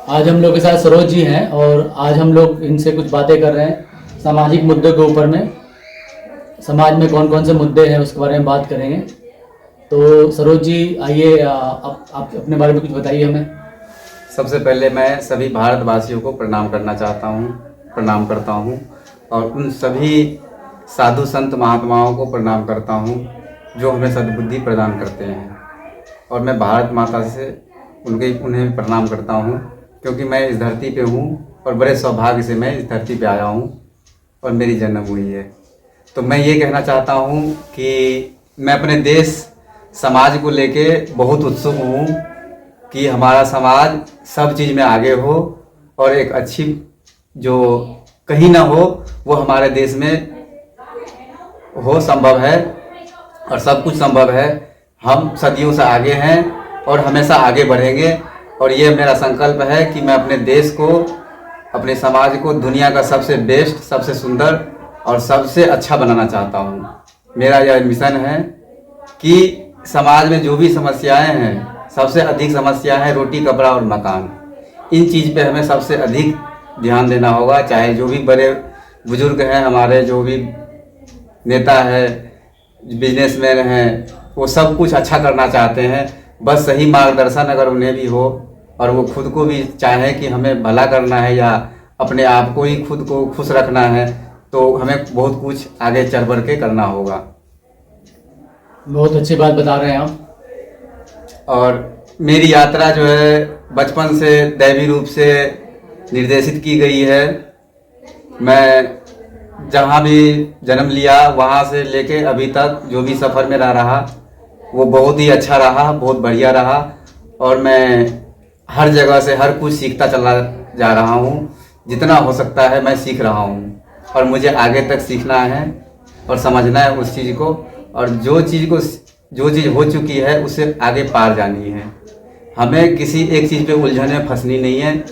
आज हम लोग के साथ सरोज जी हैं और आज हम लोग इनसे कुछ बातें कर रहे हैं सामाजिक मुद्दों के ऊपर में। समाज में कौन कौन से मुद्दे हैं उसके बारे में बात करेंगे। तो सरोज जी आइए, आप अपने बारे में कुछ बताइए हमें। सबसे पहले मैं सभी भारतवासियों को प्रणाम करना चाहता हूँ, प्रणाम करता हूँ और उन सभी साधु संत महात्माओं को प्रणाम करता हूँ जो हमें सद्बुद्धि प्रदान करते हैं। और मैं भारत माता से उन्हें प्रणाम करता हूँ क्योंकि मैं इस धरती पे हूँ और बड़े सौभाग्य से मैं इस धरती पे आया हूँ और मेरी जन्म हुई है। तो मैं ये कहना चाहता हूँ कि मैं अपने देश समाज को लेके बहुत उत्सुक हूँ कि हमारा समाज सब चीज़ में आगे हो और एक अच्छी जो कहीं ना हो वो हमारे देश में हो, संभव है और सब कुछ संभव है। हम सदियों से आगे हैं और हमेशा आगे बढ़ेंगे और ये मेरा संकल्प है कि मैं अपने देश को, अपने समाज को दुनिया का सबसे बेस्ट, सबसे सुंदर और सबसे अच्छा बनाना चाहता हूँ। मेरा यह मिशन है कि समाज में जो भी समस्याएं हैं, सबसे अधिक समस्या है रोटी, कपड़ा और मकान। इन चीज़ पे हमें सबसे अधिक ध्यान देना होगा। चाहे जो भी बड़े बुजुर्ग हैं हमारे, जो भी नेता है, बिजनेसमैन हैं, वो सब कुछ अच्छा करना चाहते हैं। बस सही मार्गदर्शन अगर उन्हें भी हो और वो खुद को भी चाहे कि हमें भला करना है या अपने आप को ही खुद को खुश रखना है, तो हमें बहुत कुछ आगे चल बढ़ के करना होगा। बहुत अच्छी बात बता रहे हैं आप। और मेरी यात्रा जो है बचपन से दैवी रूप से निर्देशित की गई है। मैं जहाँ भी जन्म लिया वहाँ से लेके अभी तक जो भी सफ़र मेरा रहा वो बहुत ही अच्छा रहा, बहुत बढ़िया रहा और मैं हर जगह से हर कुछ सीखता चला जा रहा हूँ। जितना हो सकता है मैं सीख रहा हूँ और मुझे आगे तक सीखना है और समझना है उस चीज़ को, और जो चीज़ हो चुकी है उससे आगे पार जानी है। हमें किसी एक चीज़ पे उलझन में फंसनी नहीं है।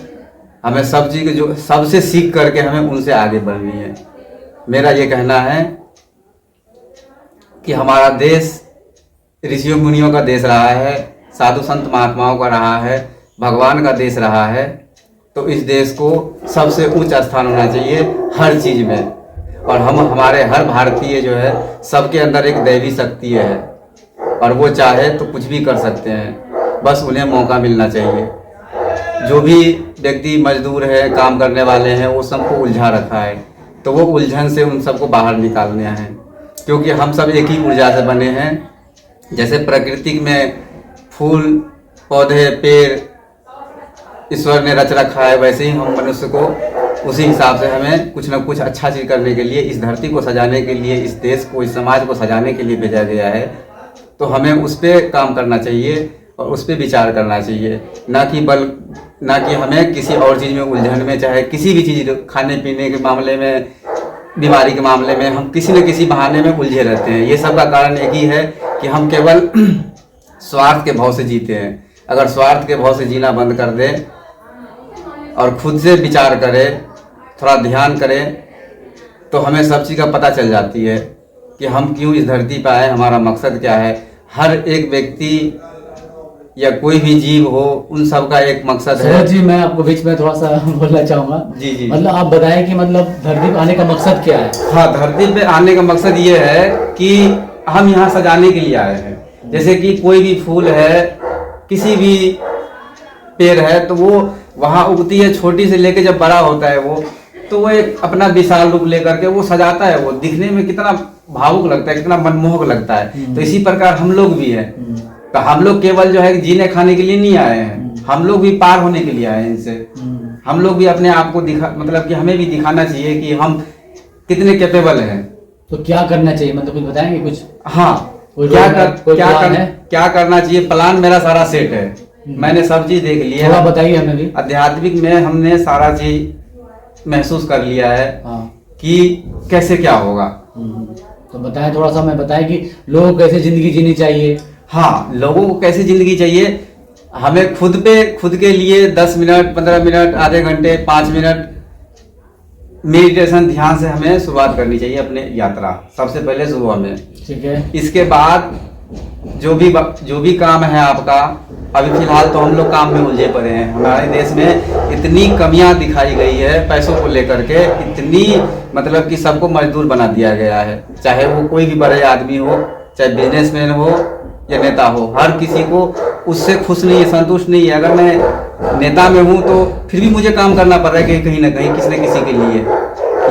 हमें सब चीज़ जो सबसे सीख करके हमें उनसे आगे बढ़नी है। मेरा ये कहना है कि हमारा देश ऋषियों मुनियों का देश रहा है, साधु संत महात्माओं का रहा है, भगवान का देश रहा है। तो इस देश को सबसे उच्च स्थान होना चाहिए हर चीज़ में। और हमारे हर भारतीय जो है सबके अंदर एक दैवी शक्ति है और वो चाहे तो कुछ भी कर सकते हैं, बस उन्हें मौका मिलना चाहिए। जो भी व्यक्ति मजदूर है, काम करने वाले हैं, वो सबको उलझा रखा है, तो वो उलझन से उन सबको बाहर निकालने हैं क्योंकि हम सब एक ही ऊर्जा से बने हैं। जैसे प्रकृति में फूल, पौधे, पेड़ ईश्वर ने रच रखा है, वैसे ही हम मनुष्य को उसी हिसाब से हमें कुछ ना कुछ अच्छा चीज़ करने के लिए, इस धरती को सजाने के लिए, इस देश को, इस समाज को सजाने के लिए भेजा गया है। तो हमें उस पर काम करना चाहिए और उस पर विचार करना चाहिए, ना कि हमें किसी और चीज़ में उलझन में, चाहे किसी भी चीज़, खाने पीने के मामले में, बीमारी के मामले में, हम किसी न किसी बहाने में उलझे रहते हैं। ये सब का कारण एक ही है कि हम केवल स्वार्थ के भाव से जीते हैं। अगर स्वार्थ के भाव से जीना बंद कर दें और खुद से विचार करें, थोड़ा ध्यान करें, तो हमें सब चीज़ का पता चल जाती है कि हम क्यों इस धरती पर आए, हमारा मकसद क्या है। हर एक व्यक्ति या कोई भी जीव हो, उन सब का एक मकसद है। जी मैं आपको बीच में थोड़ा सा बोलना चाहूँगा। जी। मतलब आप बताएं कि मतलब धरती पे आने का मकसद क्या है। हाँ, धरती पे आने का मकसद ये है कि हम यहाँ सजाने के लिए आए हैं। जैसे कि कोई भी फूल है, किसी भी पेड़ है, तो वो वहाँ उगती है, छोटी से लेके जब बड़ा होता है वो, तो वो एक अपना विशाल रूप लेकर के वो सजाता है। वो दिखने में कितना भावुक लगता है, कितना मनमोहक लगता है। तो इसी प्रकार हम लोग भी हैं। तो हम लोग केवल जो है जीने खाने के लिए नहीं आए हैं, हम लोग भी पार होने के लिए आए हैं इनसे। हम लोग भी अपने आप को मतलब कि हमें भी दिखाना चाहिए कि हम कितने कैपेबल हैं। तो क्या करना चाहिए, मतलब कुछ बताएंगे कुछ? हाँ, क्या करना चाहिए। प्लान मेरा सारा सेट है, मैंने सब चीज देख लिया है। बताइए हमें भी। आध्यात्मिक में हमने सारा चीज महसूस कर लिया है। हाँ। कि कैसे क्या होगा। तो बताएं, थोड़ा सा हमें बताएं कि लोगों को कैसे जिंदगी जीनी चाहिए। हाँ, लोगों को कैसे जिंदगी चाहिए। हमें खुद के लिए 10 मिनट, 15 मिनट, आधे घंटे, 5 मिनट मेडिटेशन, ध्यान से हमें शुरुआत करनी चाहिए अपने यात्रा। सबसे पहले सुबह में, ठीक है। इसके बाद जो भी काम है आपका, अभी फिलहाल तो हम लोग काम में उलझे पड़े हैं। हमारे देश में इतनी कमियां दिखाई गई है पैसों को लेकर के, इतनी मतलब कि सबको मजदूर बना दिया गया है। चाहे वो कोई भी बड़े आदमी हो, चाहे बिजनेसमैन हो या नेता हो, हर किसी को उससे खुश नहीं है, संतुष्ट नहीं है। अगर मैं नेता में हूँ तो फिर भी मुझे काम करना पड़ रहा है कहीं ना कहीं किसी न किसी के लिए।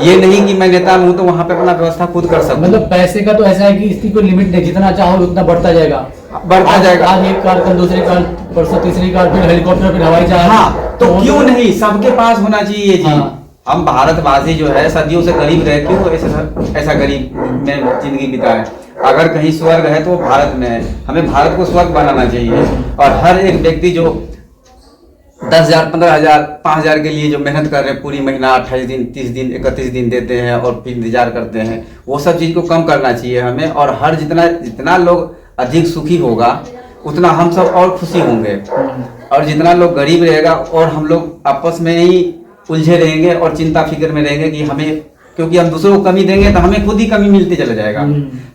ये नहीं कि मैं नेता में हूँ तो वहाँ पे अपना व्यवस्था खुद कर सकूँ। मतलब पैसे का तो ऐसा है कि इसकी कोई लिमिट नहीं, जितना चाहो उतना बढ़ता जाएगा, जाएगा। आज एक कार, कल दूसरी कार, परसों तीसरी कार, फिर हेलीकॉप्टर, फिर हवाई जहाज। हाँ, तो क्यों नहीं, सबके पास होना चाहिए जी। हाँ। हम भारतवासी जो है सदियों से गरीब रहे, क्यों ऐसा गरीब में जिंदगी बिताए। अगर कहीं स्वर्ग है तो भारत में है, हमें भारत को स्वर्ग बनाना चाहिए। और हर एक व्यक्ति जो 10,000, 15,000, 5,000 के लिए जो मेहनत कर रहे हैं पूरी महीना, 28 दिन, 30 दिन, 31 दिन देते हैं और फिर इंतजार करते हैं, वो सब चीज़ को कम करना चाहिए हमें। और हर जितना लोग अधिक सुखी होगा उतना हम सब और खुशी होंगे। और जितना लोग गरीब रहेगा और हम लोग आपस में ही उलझे रहेंगे और चिंता फिक्र में रहेंगे कि हमें, क्योंकि हम दूसरों को कमी देंगे तो हमें खुद ही कमी मिलती चला जाएगा।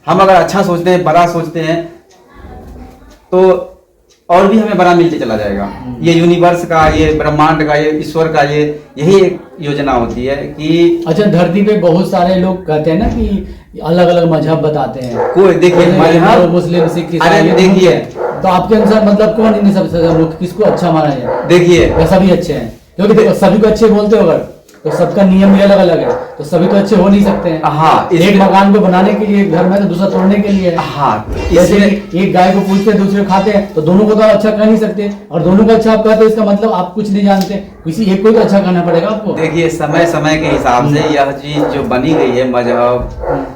हम अगर अच्छा सोचते हैं, बड़ा सोचते हैं तो और भी हमें बड़ा मिलते चला जाएगा। ये यूनिवर्स का, ये ब्रह्मांड का, ये ईश्वर का, यही एक योजना होती है कि अच्छा, धरती पे बहुत सारे लोग कहते हैं ना कि अलग अलग मजहब बताते हैं। कोई देखिए मजहब, मुस्लिम, सिख, अरे ईसाई, देखिए, तो आपके अनुसार मतलब कौन इन्हें सबसे ज्यादा मुख्य, किसको अच्छा माना जाए? देखिए वैसा भी अच्छे हैं, क्योंकि देखो सभी को अच्छे बोलते हो अगर, तो सबका नियम भी अलग अलग है, तो सभी तो अच्छे हो नहीं सकते हैं। हाँ, एक मकान को बनाने के लिए घर में, तो दूसरा तोड़ने के लिए है। हाँ, जैसे कि एक गाय को पूछते हैं, दूसरे खाते हैं, तो दोनों को तो अच्छा कह नहीं सकते, और दोनों को अच्छा आप कहते हो, इसका मतलब आप कुछ नहीं जानते, किसी एक को तो अच्छा कहना पड़ेगा आपको। देखिए समय समय के हिसाब से यह चीज जो बनी गई है, मजहब,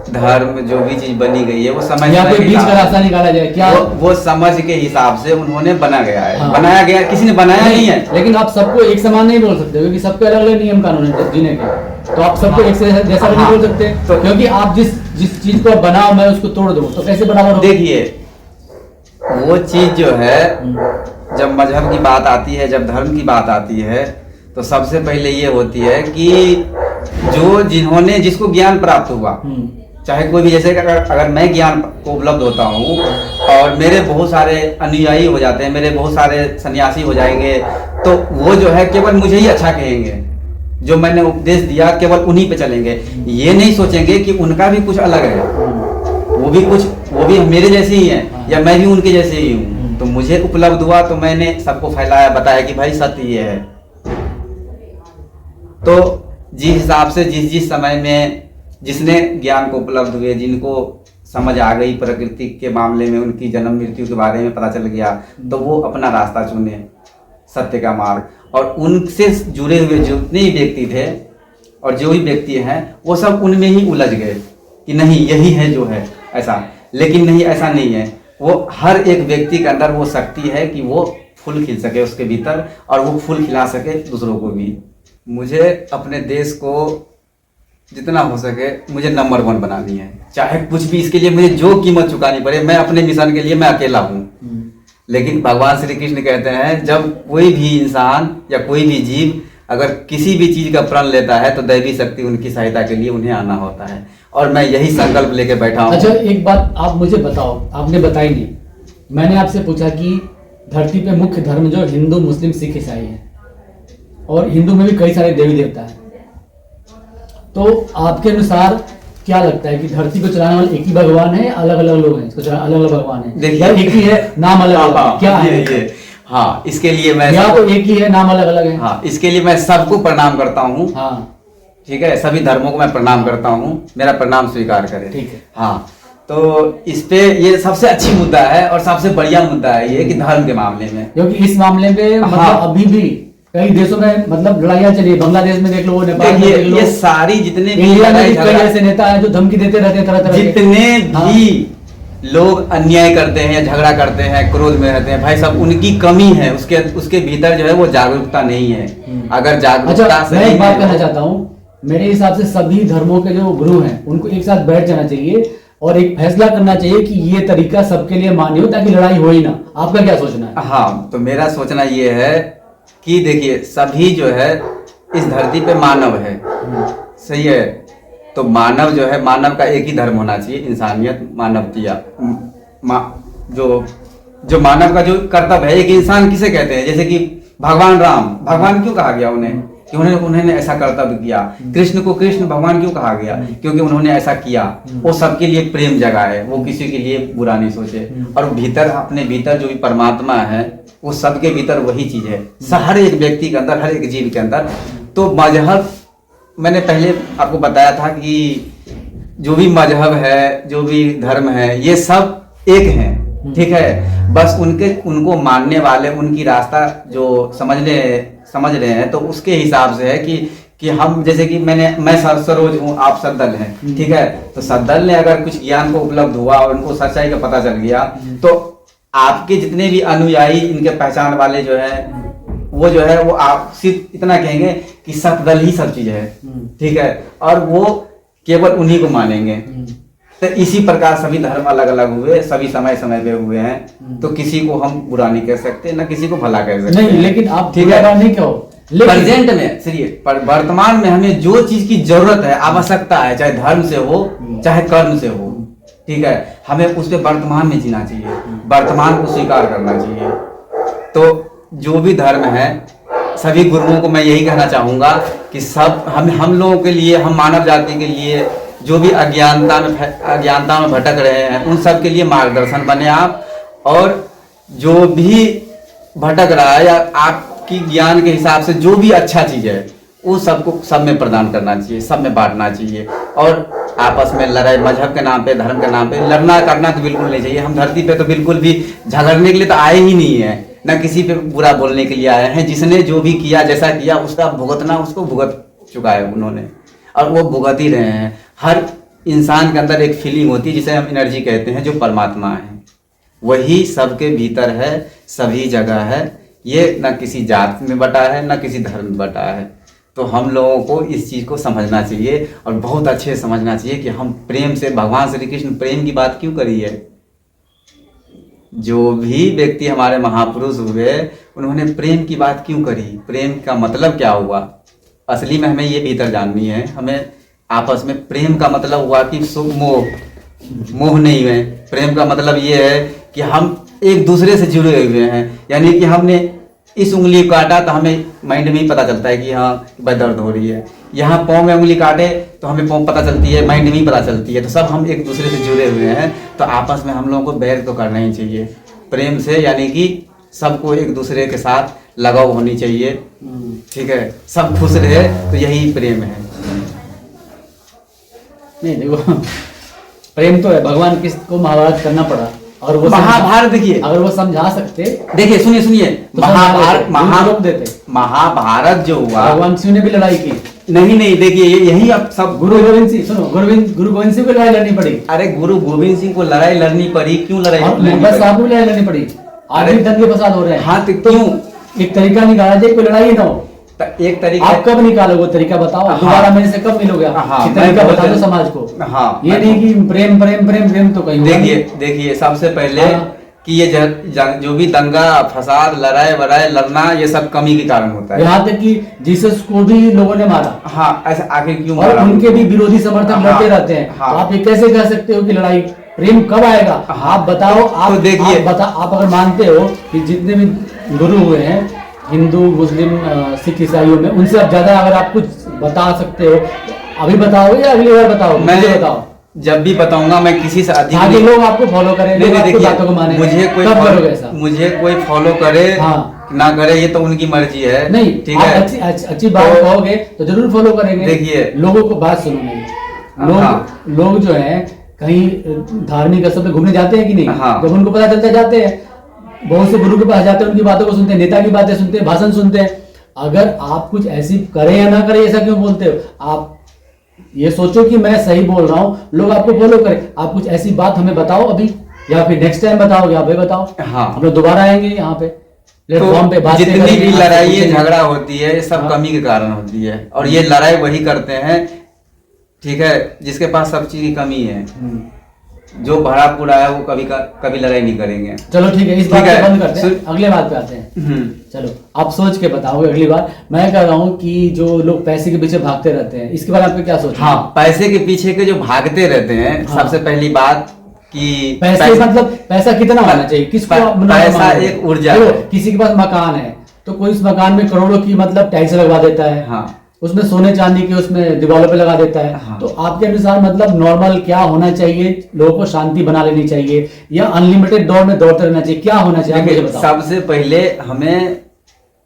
धर्म, जो भी चीज बनी गई है वो समय या समय कोई के बीच का हिसाब रास्ता निकाला जाए क्या? वो समझ के हिसाब से उन्होंने बना गया है। हाँ। बनाया गया, किसी ने बनाया नहीं है। लेकिन आप सबको एक समान नहीं बोल सकते, क्योंकि सबके अलग अलग नियम कानून है जीने के, तो आप सबको एक से जैसा भी नहीं बोल सकते। तो क्योंकि आप जिस चीज को बनाओ, मैं उसको तोड़ दूं, तो कैसे बराबर होगा? देखिए वो चीज जो है, जब मजहब की बात आती है, जब धर्म की बात आती है, तो सबसे पहले ये होती है कि जिन्होंने, जिसको ज्ञान प्राप्त हुआ, चाहे कोई भी, जैसे अगर मैं ज्ञान को उपलब्ध होता हूँ और मेरे बहुत सारे अनुयायी हो जाते हैं, मेरे बहुत सारे सन्यासी हो जाएंगे, तो वो जो है केवल मुझे ही अच्छा कहेंगे। जो मैंने उपदेश दिया केवल उन्हीं पे चलेंगे, ये नहीं सोचेंगे कि उनका भी कुछ अलग है, वो भी मेरे जैसे ही हैं या मैं भी उनके जैसे ही हूँ। तो मुझे उपलब्ध हुआ तो मैंने सबको फैलाया, बताया कि भाई सत्य ये है। तो जिस हिसाब से जिस समय में जिसने ज्ञान को उपलब्ध हुए, जिनको समझ आ गई प्रकृति के मामले में, उनकी जन्म मृत्यु के बारे में पता चल गया, तो वो अपना रास्ता चुने, सत्य का मार्ग। और उनसे जुड़े हुए जितने भी व्यक्ति थे और जो भी व्यक्ति हैं, वो सब उनमें ही उलझ गए कि नहीं यही है जो है ऐसा। लेकिन नहीं, ऐसा नहीं है। वो हर एक व्यक्ति के अंदर वो शक्ति है कि वो फूल खिल सके उसके भीतर, और वो फूल खिला सके दूसरों को भी। मुझे अपने देश को जितना हो सके मुझे नंबर 1 बनानी है, चाहे कुछ भी, इसके लिए मुझे जो कीमत चुकानी पड़े। मैं अपने मिशन के लिए मैं अकेला हूँ, लेकिन भगवान श्री कृष्ण कहते हैं जब कोई भी इंसान या कोई भी जीव अगर किसी भी चीज का प्रण लेता है तो दैवी शक्ति उनकी सहायता के लिए उन्हें आना होता है। और मैं यही संकल्प लेके बैठा हूँ। अच्छा, एक बात आप मुझे बताओ, आपने बताई नहीं। मैंने आपसे पूछा कि धरती पे मुख्य धर्म जो हिंदू, मुस्लिम, सिख, ईसाई है, और हिंदू में भी कई सारे देवी देवता है, तो आपके अनुसार क्या लगता है कि धरती को चलाने वाले एक ही भगवान है, अलग अलग लोग हैं इसको चलाने, अलग अलग भगवान है? देखिए, एक ही है, नाम अलग अलग, क्या है? हाँ, इसके लिए मैं, या तो एक ही है, नाम अलग अलग है। हाँ, इसके लिए मैं सबको प्रणाम करता हूँ। हाँ, ठीक है, सभी धर्मों को मैं प्रणाम करता हूँ, मेरा प्रणाम स्वीकार करें। ठीक है। हाँ, तो इस पे ये सबसे अच्छी मुद्दा है और सबसे बढ़िया मुद्दा है ये कि धर्म के मामले में, क्योंकि इस मामले में मतलब हाँ, अभी भी कई देशों में मतलब लड़ाइयाँ चली, बांग्लादेश में देख लो, नेपाल में देख लो, ये सारी जितने भी इंडिया में भी कई झगड़ा- ऐसे नेता हैं जो धमकी देते रहते हैं तरह तरह के। जितने हाँ। भी लोग अन्याय करते हैं या झगड़ा करते हैं, क्रोध में रहते हैं, भाई साहब उनकी कमी है, उसके भीतर जो है वो जागरूकता नहीं है। अगर जागरूकता अच्छा, से मैं एक बात कहना चाहता हूँ, मेरे हिसाब से सभी धर्मों के जो गुरु हैं उनको एक साथ बैठ जाना चाहिए और एक फैसला करना चाहिए कि ये तरीका सबके लिए मान्य हो, ताकि लड़ाई हो ही ना। आपका क्या सोचना है? हाँ, तो मेरा सोचना ये है कि देखिए सभी जो है इस धरती पे मानव है, सही है। तो मानव जो है, मानव का एक ही धर्म होना चाहिए, इंसानियत, मानवतिया। जो मानव का जो कर्तव्य है, एक इंसान किसे कहते हैं? जैसे कि भगवान राम, भगवान क्यों कहा गया उन्हें? कि उन्होंने ऐसा कर्तव्य किया। कृष्ण को कृष्ण भगवान क्यों कहा गया? क्योंकि उन्होंने ऐसा किया। वो सबके लिए प्रेम जगा है, वो किसी के लिए बुरा नहीं सोचे। और भीतर, अपने भीतर जो भी परमात्मा है, वो सबके भीतर वही चीज है, हर एक व्यक्ति के अंदर, हर एक जीव के अंदर। तो मजहब, मैंने पहले आपको बताया था कि जो भी मजहब है, जो भी धर्म है, ये सब एक हैं, ठीक है। बस उनको मानने वाले, उनकी रास्ता जो समझ रहे हैं, तो उसके हिसाब से है कि हम, जैसे कि मैं सरोज हूँ, आप सद्दल हैं, ठीक है। तो सद्दल ने अगर कुछ ज्ञान को उपलब्ध हुआ और उनको सच्चाई का पता चल गया, तो आपके जितने भी अनुयायी, इनके पहचान वाले जो है, वो जो है, वो आप सिर्फ इतना कहेंगे कि सतदल ही सब चीज है, ठीक है। और वो केवल उन्हीं को मानेंगे। तो इसी प्रकार सभी धर्म अलग अलग हुए, सभी समय समय पे हुए हैं। तो किसी को हम बुरा नहीं कह सकते, ना किसी को भला कह सकते नहीं, लेकिन आप ठीक है नहीं कहो। प्रेजेंट में, सुनिए, वर्तमान में हमें जो चीज की जरूरत है, आवश्यकता है, चाहे धर्म से हो, चाहे कर्म से हो, ठीक है, हमें उस पे वर्तमान में जीना चाहिए, वर्तमान को स्वीकार करना चाहिए। तो जो भी धर्म है, सभी गुरुओं को मैं यही कहना चाहूंगा कि सब हम लोगों के लिए, हम मानव जाति के लिए, जो भी अज्ञानता में भटक रहे हैं, उन सब के लिए मार्गदर्शन बने आप। और जो भी भटक रहा है, या आपकी ज्ञान के हिसाब से जो भी अच्छा चीज है, वो सबको सब में प्रदान करना चाहिए, सब में बांटना चाहिए। और आपस में लड़ाई, मजहब के नाम पे, धर्म के नाम पे लड़ना करना तो बिल्कुल नहीं चाहिए। हम धरती पे तो बिल्कुल भी झगड़ने के लिए तो आए ही नहीं है, ना किसी पे बुरा बोलने के लिए आए हैं। जिसने जो भी किया, जैसा किया, उसका भुगतना उसको भुगत चुका है उन्होंने, और वो भुगत ही रहे हैं। हर इंसान के अंदर एक फीलिंग होती है, जिसे हम एनर्जी कहते हैं, जो परमात्मा है, वही सबके भीतर है, सभी जगह है। ये ना किसी जात में बटा है, ना किसी धर्म में बटा है। तो हम लोगों को इस चीज़ को समझना चाहिए, और बहुत अच्छे से समझना चाहिए कि हम प्रेम से, भगवान श्री कृष्ण प्रेम की बात क्यों करी है। जो भी व्यक्ति हमारे महापुरुष हुए, उन्होंने प्रेम की बात क्यों करी, प्रेम का मतलब क्या हुआ, असली में हमें ये भीतर जाननी है। हमें आपस में प्रेम का मतलब हुआ कि मोह नहीं है। प्रेम का मतलब ये है कि हम एक दूसरे से जुड़े हुए हैं, यानी कि हमने इस उंगली काटा तो हमें माइंड में ही पता चलता है कि हाँ दर्द हो रही है। यहाँ पाँव में उंगली काटे तो हमें पाँव पता चलती है, माइंड में ही पता चलती है। तो सब हम एक दूसरे से जुड़े हुए हैं। तो आपस में हम लोगों को बैर तो करना ही चाहिए प्रेम से, यानी कि सबको एक दूसरे के साथ लगाव होनी चाहिए, ठीक है, सब खुश रहे, तो यही प्रेम है। नहीं देखो, प्रेम तो है, भगवान किसको महाभारत करना पड़ा, और वो महाभारत देखिए, अगर वो समझा सकते, देखिए सुनिए तो महाभारत जो हुआ, भगवान शिव ने भी लड़ाई की। नहीं देखिए, यही अब सब गुरु गोविंद सिंह, सुनो, गुरु गोविंद सिंह को लड़ाई लड़नी पड़ी। अरे गुरु गोविंद सिंह को लड़ाई लड़नी पड़ी, क्यों लड़ाई लड़नी पड़ी? आज भी दंगे फसाद हो रहे हैं। हाँ, तो क्यों? एक तरीका निकाला जाए, कोई लड़ाई ना हो। एक तरीका आप कब निकालोगे वो तरीका, बताओ। हाँ, दोबारा मेरे से कब मिलोगे? हाँ, तरीका बता दो समाज को। हाँ, ये नहीं कि प्रेम प्रेम प्रेम प्रेम तो कहीं। देखिए सबसे पहले कि ये जो भी दंगा फसाद, लड़ाई वड़ाई, लड़ना, ये सब कमी के कारण होता है। यहाँ तक कि जीसस को भी लोगों ने मारा। हाँ, ऐसा आखिर क्यों और मारा? उनके भी विरोधी समर्थक लड़ते रहते हैं। हाँ, तो आप ये कैसे कह सकते हो कि लड़ाई, प्रेम कब आएगा? आप बताओ। आप देखिए, आप अगर मानते हो कि जितने भी गुरु हुए हैं हिंदू, मुस्लिम, सिख, ईसाइयों में, उनसे अब ज्यादा अगर आप कुछ बता सकते हो, अभी बताओ या अगली बार बताओ? मैं बताओ। जब भी बताऊंगा मैं किसी से अधिक आगे लोग आपको फॉलो करें, लोग आपकी बातों को माने। मुझे कोई फॉलो करे ना करे, ये तो उनकी मर्जी है। नहीं, ठीक है, अच्छी बात कहोगे तो जरूर फॉलो करेंगे। देखिए, लोगों को बात सुनो नहीं, लोग जो है कहीं धार्मिक स्थल पे घूमने जाते हैं कि नहीं? जब उनको पता चलता जाते हैं, बहुत से गुरु के पास जाते हैं, उनकी बातों को सुनते हैं, नेता की बातें सुनते हैं, भाषण सुनते हैं। अगर आप कुछ ऐसी करें या ना करें, ऐसा क्यों बोलते हो? आप ये सोचो कि मैं सही बोल रहा हूँ, लोग आपको फॉलो करें। आप कुछ ऐसी बात हमें बताओ अभी, या फिर नेक्स्ट टाइम बताओगे, आप बताओ। हाँ, हम लोग दोबारा आएंगे यहाँ पे प्लेटफॉर्म पे। जितनी भी लड़ाई झगड़ा होती है, ये सब कमी के कारण होती है, और ये लड़ाई वही करते हैं, ठीक है, जिसके पास सब चीज की कमी है। जो भरा पूरा है वो कभी लड़ाई नहीं करेंगे। चलो ठीक है, इस बात को बंद करते हैं, अगले बात पे आते हैं। चलो, आप सोच के बताओगे अगली बार। मैं कह रहा हूँ कि जो लोग पैसे के पीछे भागते रहते हैं, इसके बारे में आपको क्या सोच? हाँ, पैसे के पीछे के जो भागते रहते हैं, सबसे पहली बात कि पैसे मतलब पैसा कितना होना चाहिए? किसको? पैसा एक ऊर्जा है। किसी के पास मकान है, तो कोई उस मकान में करोड़ों की मतलब टैक्स लगवा देता है, हाँ उसमें सोने चांदी के उसमें दीवारों पे लगा देता है। हाँ। तो आपके अनुसार मतलब नॉर्मल क्या होना चाहिए, लोगों को शांति बना लेनी चाहिए या अनलिमिटेड दौड़ में दौड़ते रहना चाहिए, क्या होना चाहिए आप मुझे देखिए, बताओ। सबसे पहले हमें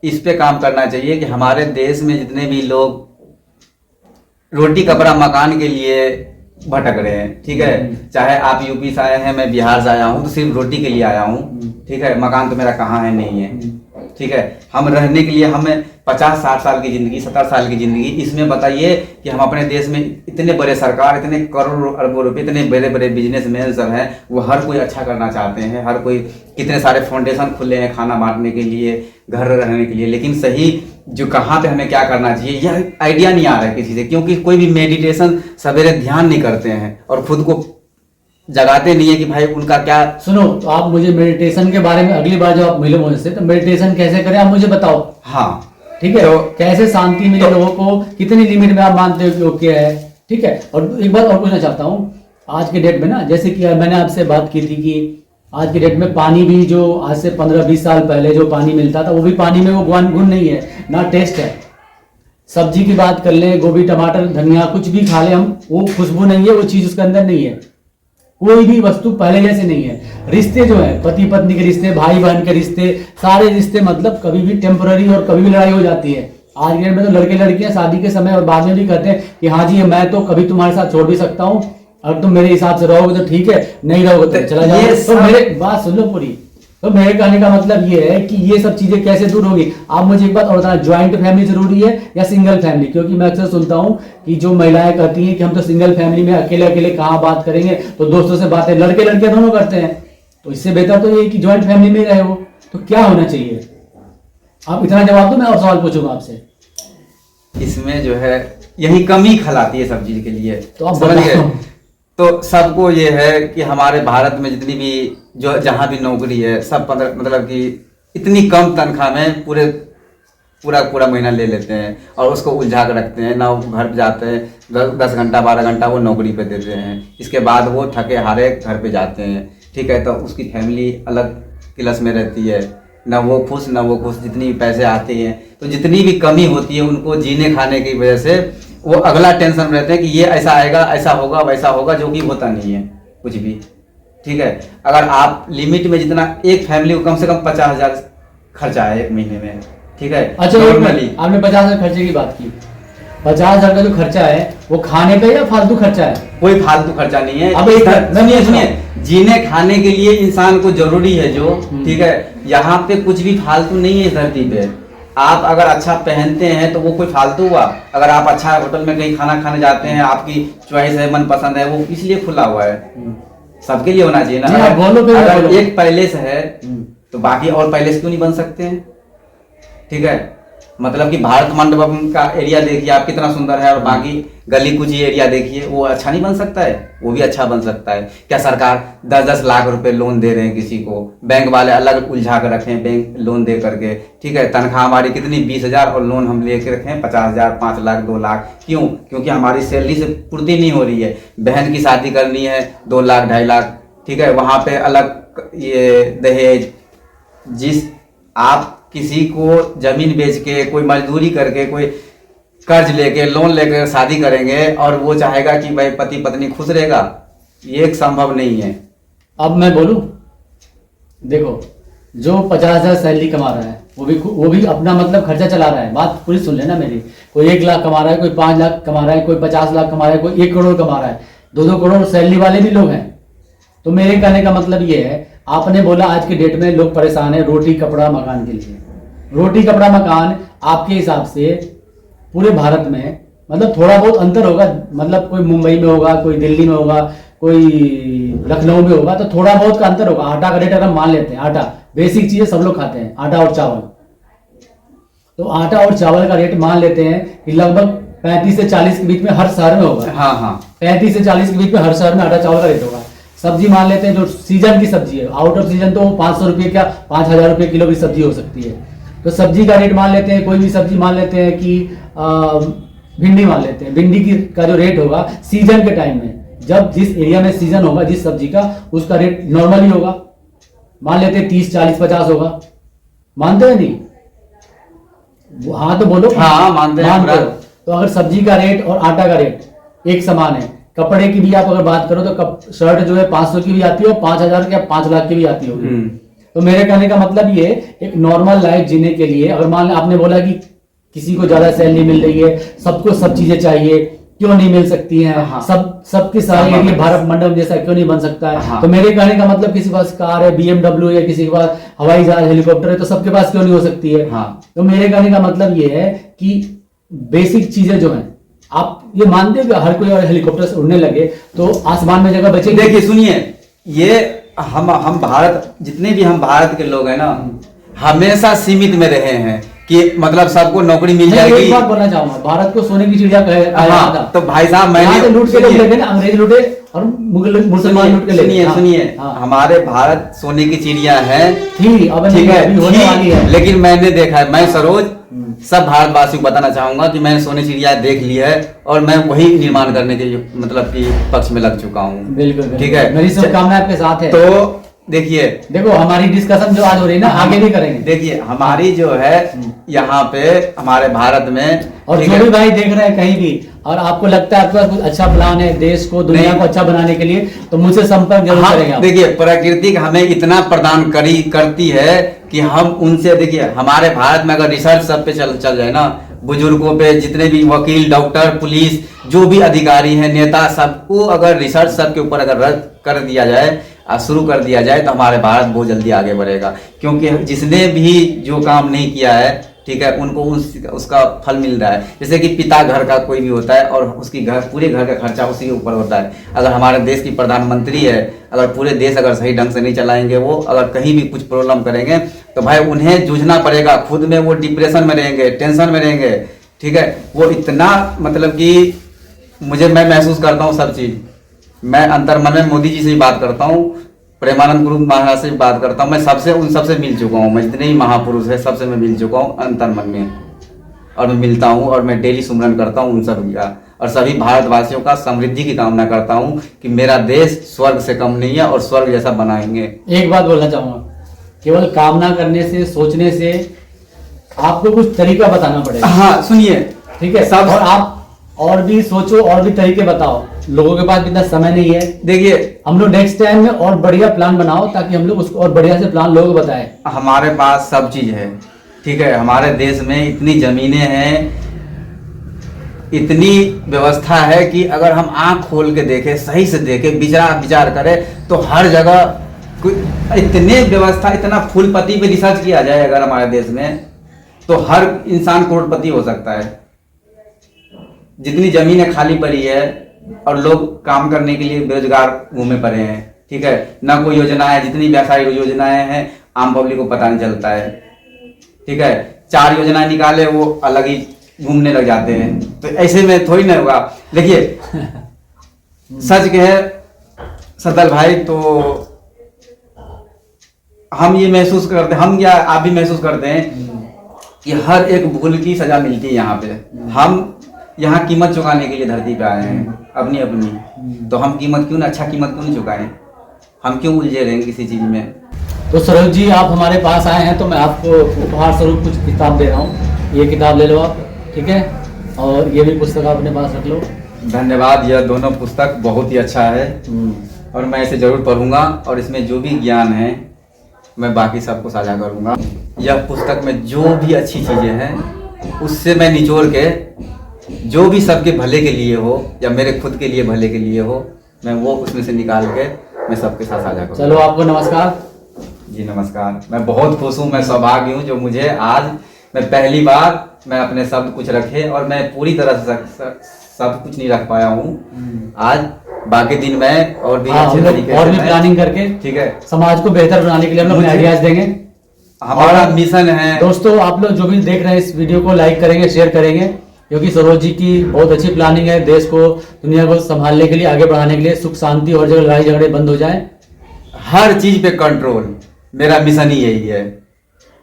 इस पे काम करना चाहिए कि हमारे देश में जितने भी लोग रोटी कपड़ा मकान के लिए भटक रहे हैं, ठीक है, चाहे आप यूपी से आए हैं, मैं बिहार से आया हूँ, तो सिर्फ रोटी के लिए आया हूँ, ठीक है, मकान तो मेरा कहाँ है, नहीं है, ठीक है, हम रहने के लिए हमें 50-60 साल की जिंदगी, 70 साल की जिंदगी, इसमें बताइए कि हम अपने देश में इतने बड़े सरकार, इतने करोड़ों अरबों रुपए, इतने बड़े बड़े बिजनेसमैन सब हैं, वो हर कोई अच्छा करना चाहते हैं, हर कोई, कितने सारे फाउंडेशन खुले हैं खाना बांटने के लिए, घर रहने के लिए, लेकिन सही जो कहाँ पे हमें क्या करना चाहिए यह आइडिया नहीं आ रहा है किसी से, क्योंकि कोई भी मेडिटेशन सवेरे ध्यान नहीं करते हैं और खुद को जगाते नहीं है कि भाई उनका क्या। सुनो, तो आप मुझे मेडिटेशन के बारे में अगली बार जब आप मिलो मुझसे तो मेडिटेशन कैसे करें आप मुझे बताओ। हाँ ठीक है, तो कैसे शांति मिले लोगों को, कितनी लिमिट में आप मानते हो कि ओके है, ठीक है। और एक बात और पूछना चाहता हूँ, आज के डेट में ना, जैसे कि मैंने आपसे बात की थी कि आज के डेट में पानी भी जो आज से 15-20 साल पहले जो पानी मिलता था वो भी पानी में वो गुण नहीं है ना टेस्ट है। सब्जी की बात कर ले, गोभी टमाटर धनिया कुछ भी खा ले हम, वो खुशबू नहीं है, वो चीज उसके अंदर नहीं है, कोई भी वस्तु पहले जैसे नहीं है। रिश्ते जो है, पति पत्नी के रिश्ते, भाई बहन के रिश्ते, सारे रिश्ते मतलब कभी भी टेम्पररी और कभी भी लड़ाई हो जाती है। आज के डेट में तो लड़के लड़कियां शादी के समय और बाद में भी कहते हैं कि हाँ जी मैं तो कभी तुम्हारे साथ छोड़ भी सकता हूँ, अगर तुम मेरे हिसाब से रहोगे तो ठीक है, नहीं रहोगे तो चला जाओ। तो मेरे बात सुन लो पूरी, तो मेरे कहने का मतलब ये है कि ये सब चीजें कैसे दूर होगी। आप मुझे एक बात और बताना, ज्वाइंट फैमिली जरूरी है या सिंगल फैमिली? क्योंकि मैं अक्सर सुनता हूँ कि जो महिलाएं कहती हैं कि हम तो सिंगल फैमिली में अकेले अकेले कहाँ बात करेंगे, तो दोस्तों से बातें लड़के लड़के दोनों करते हैं, तो इससे बेहतर तो ये कि ज्वाइंट फैमिली में रहे हो। तो क्या होना चाहिए, आप इतना जवाब दो, मैं और सवाल पूछूंगा आपसे। इसमें जो है यही कमी खलाती है सब चीज के लिए, तो आप समझ गए। बताओ। तो सबको ये है कि हमारे भारत में जितनी भी जो जहाँ भी नौकरी है सब मतलब कि इतनी कम तनख्वाह में पूरा महीना ले लेते हैं और उसको उलझा कर रखते हैं ना, वो घर पे जाते हैं 10 घंटा 12 घंटा वो नौकरी पे देते हैं, इसके बाद वो थके हारे घर पे जाते हैं, ठीक है, तो उसकी फैमिली अलग क्लास में रहती है, ना वो खुश ना वो खुश, जितनी भी पैसे आते हैं तो जितनी भी कमी होती है उनको जीने खाने की वजह से वो अगला टेंशन में रहते हैं कि ये ऐसा आएगा, ऐसा होगा, वैसा होगा, जो कि होता नहीं है कुछ भी, ठीक है। अगर आप लिमिट में जितना एक फैमिली को कम से कम 50,000 खर्चा है एक महीने में, ठीक है। अच्छा, नॉर्मली आपने 50,000 खर्चे की बात की, 50,000 का जो खर्चा है वो खाने का या फालतू खर्चा है? कोई फालतू खर्चा नहीं है। अब एक सुनिए, जीने खाने के लिए इंसान को जरूरी है जो, ठीक है, यहाँ पे कुछ भी फालतू नहीं है धरती पे। आप अगर अच्छा पहनते हैं तो वो कोई फालतू हुआ, अगर आप अच्छा होटल में कहीं खाना खाने जाते हैं, आपकी चॉइस है, मन पसंद है, वो इसलिए खुला हुआ है, सबके लिए होना चाहिए ना। अगर एक पैलेस है तो बाकी और पैलेस क्यों नहीं बन सकते हैं, ठीक है। मतलब कि भारत मंडपम का एरिया देखिए आप कितना सुंदर है और बाकी गली कुची एरिया देखिए वो अच्छा नहीं बन सकता है, वो भी अच्छा बन सकता है। क्या सरकार 10-10 लाख रुपए लोन दे रहे हैं किसी को, बैंक वाले अलग उलझा कर रखे हैं बैंक लोन दे करके, ठीक है। तनख्वाह हमारी कितनी 20,000 और लोन हम लेके रखे हैं 50,000, 5 लाख, 2 लाख, क्यों? क्योंकि हमारी सैलरी से पूर्ति नहीं हो रही है। बहन की शादी करनी है 2 लाख 2.5 लाख, ठीक है, वहां पे अलग ये दहेज। जिस आप किसी को जमीन बेच के, कोई मजदूरी करके, कोई कर्ज लेके, लोन लेकर शादी करेंगे और वो चाहेगा कि भाई पति पत्नी खुश रहेगा, ये एक संभव नहीं है। अब मैं बोलूं, देखो जो 50,000 सैलरी कमा रहा है वो भी अपना मतलब खर्चा चला रहा है, बात पूरी सुन लेना मेरी। कोई 1 लाख कमा रहा है, कोई 5 लाख कमा रहा है, कोई 50 लाख कमा रहा है, कोई 1 करोड़ कमा रहा है, 2-2 करोड़ सैलरी वाले भी लोग हैं। तो मेरे कहने का मतलब ये है, आपने बोला आज के डेट में लोग परेशान है रोटी कपड़ा मकान के लिए। रोटी कपड़ा मकान आपके हिसाब से पूरे भारत में मतलब थोड़ा बहुत अंतर होगा, मतलब कोई मुंबई में होगा, कोई दिल्ली में होगा, कोई लखनऊ में होगा, तो थोड़ा बहुत का अंतर होगा। आटा का रेट अगर मान लेते हैं, आटा बेसिक चीजें सब लोग खाते हैं, आटा और चावल, तो आटा और चावल का रेट मान लेते हैं कि लगभग 35 से 40 के बीच में हर शहर में होगा। हाँ 35 से 40 के बीच में हर शहर में आटा चावल का रेट होगा। सब्जी मान लेते हैं, जो सीजन की सब्जी है, आउट ऑफ सीजन तो 500 रुपये क्या 5,000 रुपये किलो की सब्जी हो सकती है। तो सब्जी का रेट मान लेते हैं, कोई भी सब्जी मान लेते हैं कि भिंडी मान लेते हैं, भिंडी की का जो रेट होगा सीजन के टाइम में, जब जिस एरिया में सीजन होगा जिस सब्जी का, उसका रेट नॉर्मली होगा, मान लेते हैं 30, 40, 50 होगा, मानते हैं नहीं? हाँ तो बोलो। हाँ, मानते हैं मानते पूरा। हो। तो अगर सब्जी का रेट और आटा का रेट एक समान है, कपड़े की भी आप अगर बात करो तो शर्ट जो है 500 की भी आती है और 5,000 या 5 लाख की भी आती होगी। तो मेरे कहने का मतलब ये, एक नॉर्मल लाइफ जीने के लिए, अगर मान आपने बोला कि किसी को ज्यादा सैलरी मिल रही है, सबको सब चीजें चाहिए, क्यों नहीं मिल सकती हैं? हाँ। सबके सारे एरिया भारत मंडप जैसा क्यों नहीं बन सकता है? हाँ। तो मेरे कहने का मतलब, किसी के पास कार है, BMW, या किसी के पास हवाई जहाज, हेलीकॉप्टर है, तो सबके पास क्यों नहीं हो सकती है? हाँ। तो मेरे कहने का मतलब ये है कि बेसिक चीजें जो हैं, आप ये मानते हो कि हर कोई हेलीकॉप्टर से उड़ने लगे तो आसमान में जगह बचेगी? देखिए सुनिए, ये हम भारत, जितने भी हम भारत के लोग हैं ना, हमेशा सीमित में रहे हैं कि मतलब सबको नौकरी मिल मैं जाएगी। एक बात बोलना चाहूंगा, भारत को सोने की चिड़िया कहा जाता हाँ, था। तो भाई साहब यहाँ से मैंने लूट के लोग लगे ना, अंग्रेज लूटे और मुसलमान लूट के ले गए। सुनिए हाँ, सुनिए, हाँ। हमारे भारत सोने की चिड़िया है, थी, अब ठीक नहीं, है, अभी होने वाली है। लेकिन मैंने देखा है, मैं सरोज सब भारतवासियों को बताना चाहूंगा कि मैंने सोने चिड़िया देख ली है और मैं वही निर्माण करने के मतलब कि पक्ष में लग चुका हूँ। बिल्कुल ठीक है, मेरी शुभकामनाएं आपके साथ है। तो देखिए, देखो हमारी डिस्कशन जो आज हो रही है ना, आगे भी करेंगे। देखिए हमारी जो है यहाँ पे हमारे भारत में, और ठीक जो है, भी भाई देख रहे हैं कहीं भी, और आपको लगता है आपके पास कुछ अच्छा प्लान है देश को, दुनिया नहीं। को अच्छा बनाने के लिए, तो मुझसे संपर्क जरूर हाँ, करेंगे आप। देखिए प्रकृति हमें इतना प्रदान करती है कि हम उनसे, देखिए हमारे भारत में अगर रिसर्च सब पे चल जाए ना, बुजुर्गों पे, जितने भी वकील, डॉक्टर, पुलिस, जो भी अधिकारी हैं, नेता, सबको अगर रिसर्च सबके ऊपर अगर रद्द कर दिया जाए, शुरू कर दिया जाए, तो हमारे भारत बहुत जल्दी आगे बढ़ेगा। क्योंकि जिसने भी जो काम नहीं किया है, ठीक है, उनको उसका फल मिल रहा है। जैसे कि पिता घर का कोई भी होता है और उसकी पूरे घर का खर्चा उसी के ऊपर होता है। अगर हमारे देश की प्रधानमंत्री है, अगर पूरे देश अगर सही ढंग से नहीं चलाएंगे, वो अगर कहीं भी कुछ प्रॉब्लम करेंगे, तो भाई उन्हें जूझना पड़ेगा, खुद में वो डिप्रेशन में रहेंगे, टेंशन में रहेंगे। ठीक है, वो इतना मतलब कि मैं महसूस करता हूँ सब चीज़। मैं अंतर्मन में मोदी जी से भी बात करता हूँ, प्रेमानंद गुरु महाराज से भी बात करता हूँ, मैं उन सबसे मिल चुका हूँ। मैं जितने भी महापुरुष है सबसे मैं मिल चुका हूँ अंतर्मन में, और मैं मिलता हूँ और मैं डेली सुमरन करता हूँ उन सब का, और सभी भारतवासियों का समृद्धि की कामना करता हूँ कि मेरा देश स्वर्ग से कम नहीं है और स्वर्ग जैसा बनाएंगे। एक बात बोलना चाहूंगा, केवल कामना करने से, सोचने से, आपको कुछ तरीका बताना पड़ेगा। हाँ सुनिए, ठीक है, सब और आप और भी सोचो, और भी तरीके बताओ। लोगों के पास इतना समय नहीं है। देखिए हम लोग नेक्स्ट टाइम में और बढ़िया प्लान बनाओ, ताकि हम लोग उसको और बढ़िया से प्लान लोगों को बताएं। हमारे पास सब चीज है, ठीक है, हमारे देश में इतनी जमीनें हैं, इतनी व्यवस्था है कि अगर हम आंख खोल के देखें, सही से देखें, विचार करें, तो हर जगह इतने व्यवस्था, इतना फूलपति पे रिसर्च किया जाए अगर हमारे देश में, तो हर इंसान करोड़पति हो सकता है। जितनी जमीनें खाली पड़ी है और लोग काम करने के लिए बेरोजगार घूमे पड़े हैं, ठीक है, ना कोई योजना है, जितनी भी सारी योजनाएं हैं आम पब्लिक को पता नहीं चलता है। ठीक है, 4 योजनाएं निकाले वो अलग ही घूमने लग जाते हैं, तो ऐसे में थोड़ी ना होगा। देखिए सच कहे सदल भाई, तो हम ये महसूस करते, हम क्या आप भी महसूस करते हैं कि हर एक भूल की सजा मिलती है यहाँ पे। हम यहाँ कीमत चुकाने के लिए धरती पे आए हैं अपनी अपनी, तो हम कीमत क्यों ना, अच्छा कीमत क्यों नहीं चुकाएं? हम क्यों उलझे रहेंगे किसी चीज में? तो सरोज जी, आप हमारे पास आए हैं तो मैं आपको उपहार स्वरूप कुछ किताब दे रहा हूँ। ये किताब ले लो आप, ठीक है, और ये भी पुस्तक अपने पास रख लो। धन्यवाद, यह दोनों पुस्तक बहुत ही अच्छा है और मैं इसे जरूर पढ़ूंगा, और इसमें जो भी ज्ञान है मैं बाकी सबको साझा करूंगा। यह पुस्तक में जो भी अच्छी चीजें हैं उससे मैं निचोड़ के, जो भी सबके भले के लिए हो या मेरे खुद के लिए भले के लिए हो, मैं वो उसमें से निकाल के मैं सबके साथ साझा करूंगा। चलो, आपको नमस्कार जी नमस्कार। मैं बहुत खुश हूँ, मैं सौभाग्य हूँ जो मुझे आज मैं पहली बार मैं अपने शब्द कुछ रखे, और मैं पूरी तरह से सब कुछ नहीं रख पाया हूँ आज। बाकी दिन में और भी अच्छे तरीके से और भी प्लानिंग करके, ठीक है, समाज को बेहतर बनाने के लिए हम लोग आइडियाज देंगे। हमारा मिशन है। दोस्तों, आप लोग जो भी देख रहे हैं इस वीडियो को लाइक करेंगे, शेयर करेंगे, क्योंकि सरोज जी की बहुत अच्छी प्लानिंग है देश को, दुनिया को संभालने के लिए, आगे बढ़ाने के लिए, सुख शांति और जगह लड़ाई झगड़े बंद हो जाए, हर चीज पे कंट्रोल। मेरा मिशन ही यही है।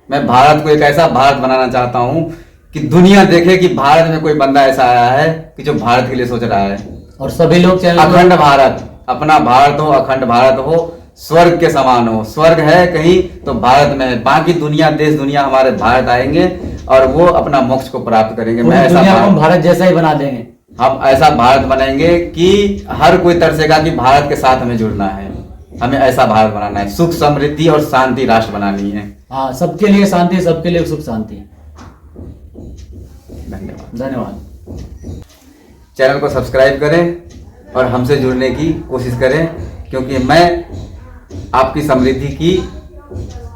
मैं भारत को एक ऐसा भारत बनाना चाहता हूँ कि दुनिया देखे कि भारत में कोई बंदा ऐसा आया है कि जो भारत के लिए सोच रहा है। और सभी लोग चैनल अखंड भारत, अपना भारत हो, अखंड भारत हो, स्वर्ग के समान हो। स्वर्ग है कहीं तो भारत में है, बाकी दुनिया, देश दुनिया हमारे भारत आएंगे और वो अपना मोक्ष को प्राप्त करेंगे। पूरी मैं ऐसा दुनिया को हम भारत, भारत जैसा ही बना देंगे। हम ऐसा भारत बनेंगे कि हर कोई तरसेगा कि भारत के साथ हमें जुड़ना है, हमें ऐसा भारत बनाना है, सुख समृद्धि और शांति राष्ट्र बनानी है। हाँ, सबके लिए शांति, सबके लिए सुख शांति। धन्यवाद। धन्यवाद। चैनल को सब्सक्राइब करें और हमसे जुड़ने की कोशिश करें, क्योंकि मैं आपकी समृद्धि की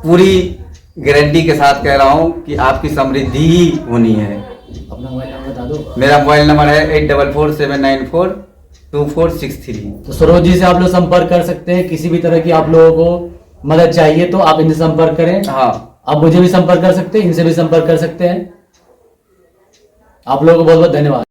पूरी गारंटी के साथ कह रहा हूं कि आपकी समृद्धि ही होनी है। अपना मोबाइल नंबर बता दो। मेरा मोबाइल नंबर है 8447942463। तो सरोज जी से आप लोग संपर्क कर सकते हैं, किसी भी तरह की आप लोगों को मदद चाहिए तो आप इनसे संपर्क करें। हाँ, आप मुझे भी संपर्क कर सकते हैं, इनसे भी संपर्क कर सकते हैं। आप लोगों को बहुत बहुत धन्यवाद।